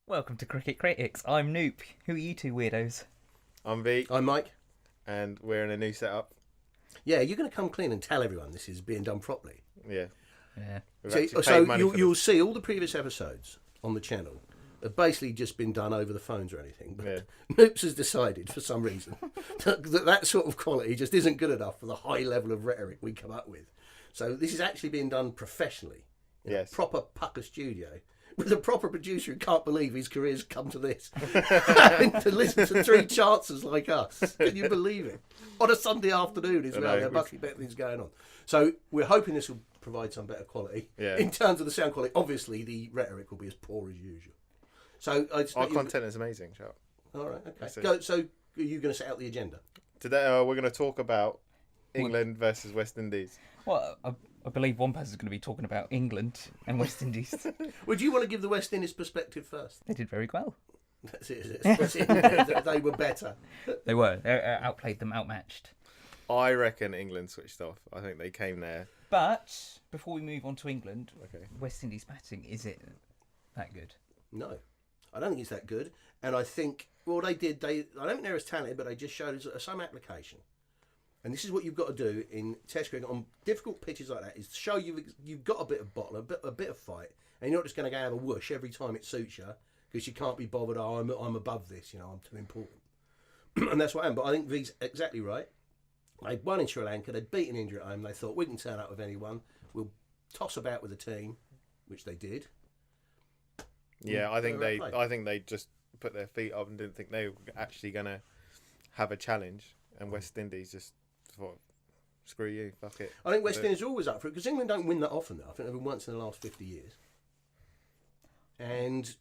Welcome to Cricket Critics. I'm Noop. Who are you two weirdos? I'm V, I'm Mike. and we're in a new setup. Yeah, you're going to come clean and tell everyone this is being done properly. Yeah. Yeah. We've See, actually so paid money for you'll this. see all the previous episodes on the channel have basically just been done over the phones or anything. But Yeah. Noops has decided, for some reason, that sort of quality just isn't good enough for the high level of rhetoric we come up with. So this is actually being done professionally in Yes. a proper pucker studio with a proper producer who can't believe his career's come to this. Having to listen to three chancers like us. Can you believe it? On a Sunday afternoon as I well. know. There must be better things going on. So we're hoping this will provide some better quality. Yeah. In terms of the sound quality, obviously the rhetoric will be as poor as usual. So I Our expect you... content is amazing, Sharp. All right, okay. That's it. Go, so are you going to set out the agenda? Today we're going to talk about England versus West Indies. Well, I believe one person's going to be talking about England and West Indies. Would you want to give the West Indies perspective first? They did very well. That's it. That's it. They were better. They were. They outplayed them, outmatched. I reckon England switched off. I think they came there. But before we move on to England, Okay. West Indies batting, is it that good? No, I don't think it's that good. And I think, well, I don't think they're as talented, but they just showed us some application. And this is what you've got to do in Test cricket on difficult pitches like that: is show you've got a bit of bottle, a bit of fight, and you're not just going to go have a whoosh every time it suits you because you can't be bothered. Oh, I'm above this, I'm too important. And that's what I am. But I think V's exactly right. They'd won in Sri Lanka. They'd beaten India at home. They thought we can turn up with anyone. We'll toss about with the team, which they did. Yeah, I think They they. were right. I think they just put their feet up and didn't think they were actually going to have a challenge. And West Indies just thought, "Screw you, fuck it." I think West But- Indies are always up for it because England don't win that often. Though I think they've been once in the last 50 years, and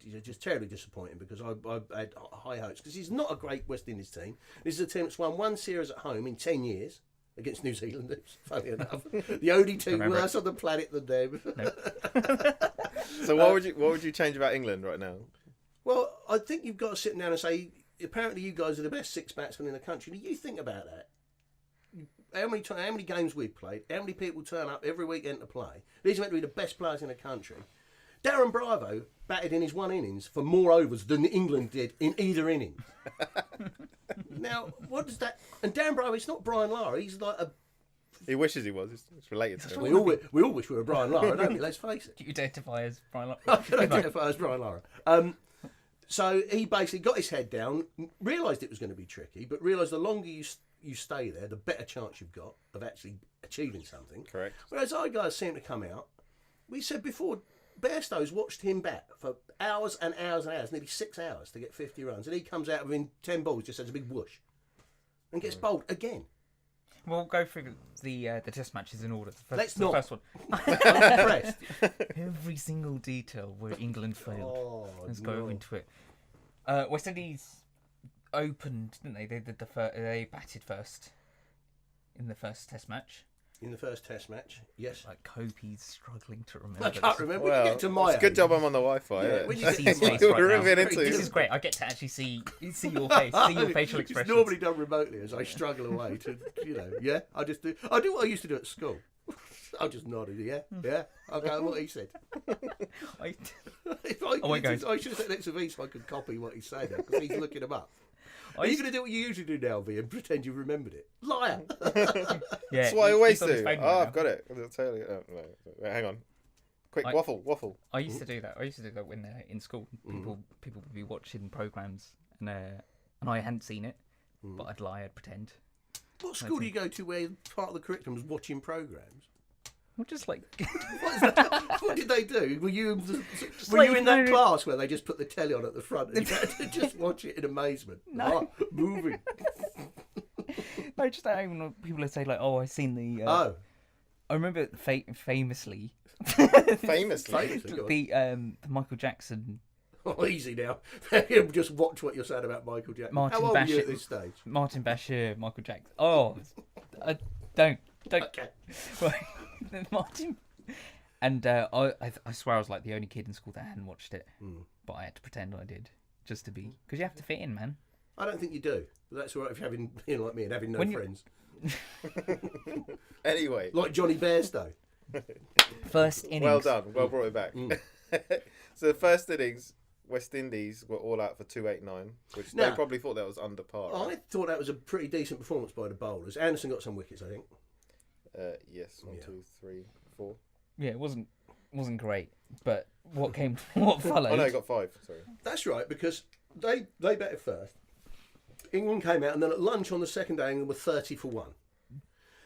it's just terribly disappointing because I had high hopes because it's not a great West Indies team. This is a team that's won one series at home in 10 years against New Zealand. Funny enough, the only two Remember it. worse on the planet than them. So what would you change about England right now? Well, I think you've got to sit down and say, apparently you guys are the best six batsmen in the country. Do you think about that? How many games we've played? How many people turn up every weekend to play? These are meant to be the best players in the country. Darren Bravo batted in his one innings for more overs than England did in either innings. Now, what does that... And Darren Bravo, it's not Brian Lara. He's like a... He wishes he was. It's related to him. We all wish we were Brian Lara, don't we? Let's face it. Do you identify as Brian I can identify as Brian Lara. So he basically got his head down, realised it was going to be tricky, but realised the longer you stay there, the better chance you've got of actually achieving something. Correct. Whereas our guys seem to come out. We said before, Bairstow's watched him bat for hours and hours and hours, nearly 6 hours to get 50 runs, and he comes out within 10 balls, just has a big whoosh, and gets bowled again. We'll go through the test matches in order. Let's the not. first one. I'm impressed. Every single detail where England failed. Oh, Let's go no. into it. West Indies opened, didn't they? They did they batted first in the first Test match. In the first Test match, yes. Like Kobe's struggling to remember. I can't this. remember. When you get to my it's a good age- job I'm on the Wi-Fi. Yeah, Yeah, when you I see his get- face You're right now. ripping into This it. is great. I get to actually see your face, see your facial It's expressions. normally done remotely as I struggle away to, yeah. I do what I used to do at school. I just nodded, yeah. Okay, what he said. I- If I, Oh, wait, guys. I should have sat next to V so I could copy what he's saying because he's looking him up. Are you used- going to do what you usually do now, V, and pretend you remembered it? Liar! yeah, That's what I he's always on his do. phone Oh, right I've now. got it. I'll tell you. Oh, no. Wait, hang on. Quick, I- waffle. I used to do that. I used to do that when in school. People would be watching programs and I hadn't seen it, but I'd lie, I'd pretend. What school do you go to where part of the curriculum was watching programmes? Well, just like What did they do? Were you like in that no- class where they just put the telly on at the front and you had to just watch it in amazement? No. Oh, moving. no, just at home. When people would say like, "Oh, I've seen the." Oh, I remember famously Famously. go on. the Michael Jackson. Oh, easy now. Just watch what you're saying about Michael Jackson. Martin How old are you Bashir- at this stage? Martin Bashir, Michael Jackson. Oh, don't. Okay. Martin. And I swear I was like the only kid in school that hadn't watched it, but I had to pretend I did just to be because you have to fit in, man. I don't think you do. But that's all right if you're being like me and having no When you- friends. Anyway, Like Johnny Bairstow. First innings. well done. Well brought it back. So the first innings, West Indies were all out for 289, which they Now- probably thought that was under par. I Right? thought that was a pretty decent performance by the bowlers. Anderson got some wickets, I think. Yes, one, Yeah. 2, 3, 4. Yeah, it wasn't great, but what followed? Oh no, he got 5. Sorry. That's right, because they batted first. England came out, and then at lunch on the second day, England were 30 for 1.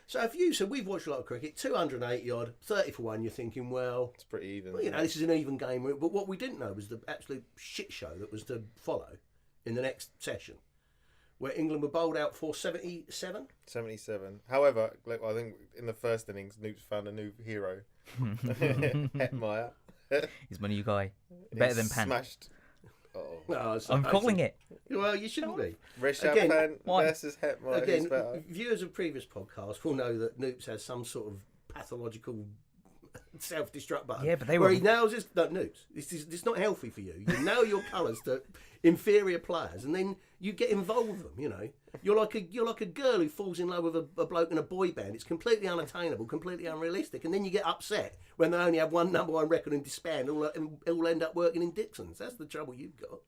So if you said, we've watched a lot of cricket, 280 odd, 30 for 1, you're thinking, well, It's pretty even. you know, this is an even game. But what we didn't know was the absolute shit show that was to follow in the next session, where England were bowled out for 77. 77. However, like, I think in the first innings, Noops found a new hero. Hetmeyer. He's my new guy. Better than Pan. Smashed. Oh. No, I'm calling it. Well, you shouldn't be. Rishabh Again, Pant why? versus Hetmeyer. Again, Who's better? viewers of previous podcasts will know that Noops has some sort of pathological self-destruct button. Yeah, but they where were- he nails his Noops. This not healthy for you. You nail your colours to inferior players, and then you get involved with them. You know, you're like a girl who falls in love with a bloke in a boy band. It's completely unattainable, completely unrealistic, and then you get upset when they only have one #1 record and disband. All end up working in Dixon's. That's the trouble you've got.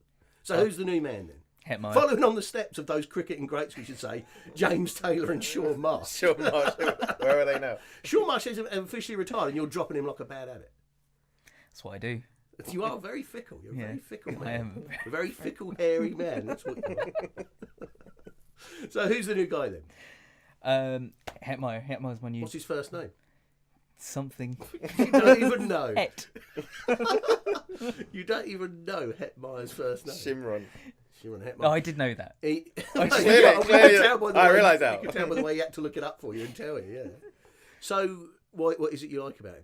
So who's the new man then? Hetmeyer. Following on the steps of those cricketing greats, we should say, James Taylor and Sean Marsh. Sure, Marsh. Where are they now? Sean Marsh is officially retired, and you're dropping him like a bad habit. That's what I do. You are very fickle. You're a very fickle I man. am. A very fickle, hairy man. That's what you are. So who's the new guy then? Hetmeyer. Hetmeyer's my new What's his first name? something. You don't even know. Het. You don't even know Hetmeyer's first name. Shimron. Shimon Hetmeyer. Oh, I did know that. He, Clearly, I realise that. You can tell by the way he had to look it up for you and tell you, yeah. So, what is it you like about him?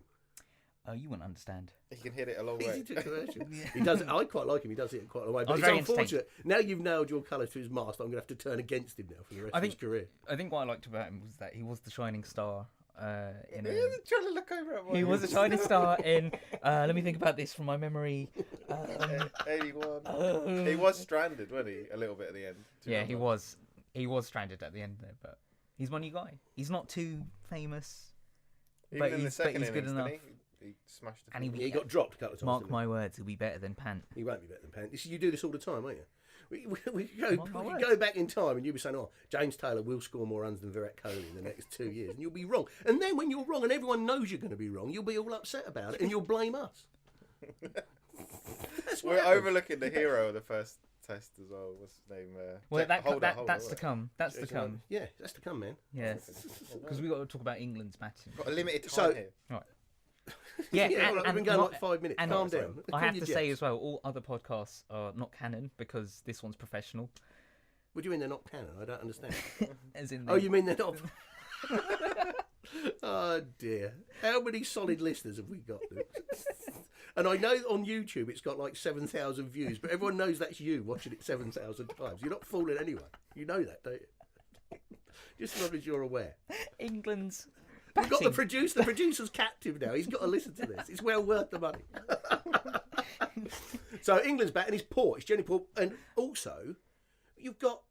Oh, you wouldn't understand. He can hit it a long Easy way. to commercial. He does. I quite like him. He does it quite a way. But was it's very unfortunate. Now you've nailed your colour to his mast. I'm going to have to turn against him now for the rest of his career. I think what I liked about him was that he was the shining star. In He a, was trying to look over at he was a shining star in. Let me think about this from my memory. 81. He was stranded, wasn't he? A little bit at the end. Do you Yeah, he remember? was. He was stranded at the end there, but he's my new guy. He's not too famous, Even but in the he's second good innings, enough. didn't he smashed the And Yeah, he got dropped a couple of times. Mark didn't my words, he'll be better than Pant. he? He won't be better than Pan. You do this all the time, won't you? We Mark my could words. go back in time and you'll be saying, oh, James Taylor will score more runs than Virat Kohli in the next 2 years. And you'll be wrong. And then when you're wrong and everyone knows you're going to be wrong, you'll be all upset about it and you'll blame us. That's what We're happens. overlooking the hero of the first test as well. What's his name? Well, Hold on, that's to wait. come. That's to Jason come. Yeah, that's to come, man. Yeah, because we got to talk about England's matches. Got a limited time So- here. Yeah, Yeah, and, well, and we've been going not- like 5 minutes. and Calm not- down. I Cool have your to say jets. as well, all other podcasts are not canon because this one's professional. What do you mean they're not canon? I don't understand. As in, Oh, you mean they're not? Oh dear! How many solid listeners have we got? And I know on YouTube it's got like 7,000 views, but everyone knows that's you watching it 7,000 times. You're not fooling anyone. You know that, don't you? Just as long as you're aware. England's We've got the batting. producer. The producer's captive now. He's got to listen to this. It's well worth the money. So England's batting is poor. It's generally poor, and also you've got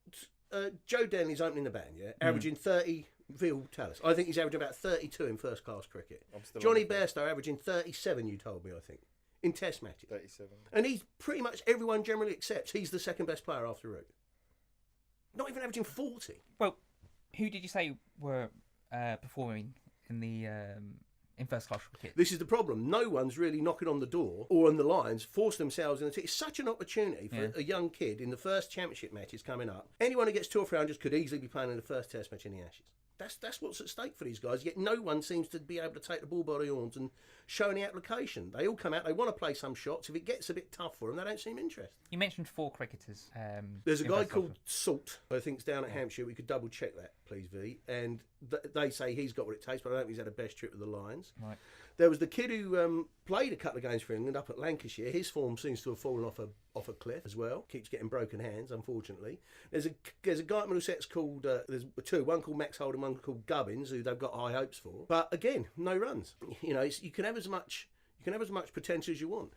Joe Denley's opening the band, yeah, averaging 30. Phil, tell us. I think he's averaging about 32 in first class cricket. I'm still Johnny on the Bairstow averaging 37. You told me, I think, in Test matches, 37. and he's pretty much everyone generally accepts he's the second best player after Root. Not even averaging 40. Well, who did you say were performing in the in first class cricket? This is the problem. No one's really knocking on the door or on the lines, force themselves in the team. It's such an opportunity for Yeah. a young kid in the first championship matches coming up. Anyone who gets 2 or 300s could easily be playing in the first Test match in the Ashes. That's what's at stake for these guys. Yet no one seems to be able to take the ball by the horns and show any application. They all come out, they want to play some shots. If it gets a bit tough for them, they don't seem interested. You mentioned 4 cricketers. There's a in guy first class called Salt, I think it's down at Hampshire. We could double check that, please, V. And they say he's got what it takes, but I don't think he's had a best trip with the Lions. Right. There was the kid who played a couple of games for England up at Lancashire. His form seems to have fallen off a cliff as well. Keeps getting broken hands, unfortunately. There's a guy at Middlesex called there's 2, one called Max Holden, one called Gubbins, who they've got high hopes for. But again, no runs. You know, you can have as much potential as you want.